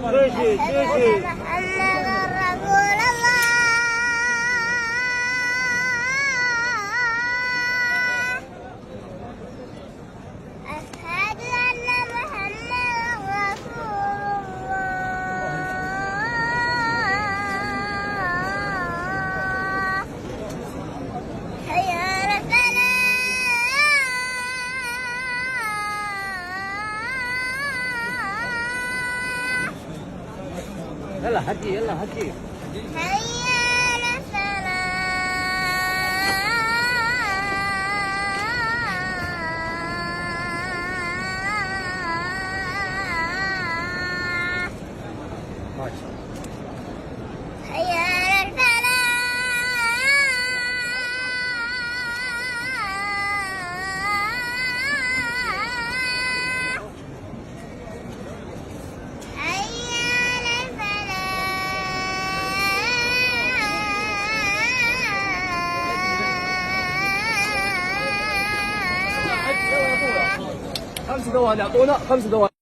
谢谢。يلا حكي يلا حكي. هيا للصلاة. ما شاء الله. هيا للفلاح. خمس دوالي اعطونا 5 دوالي.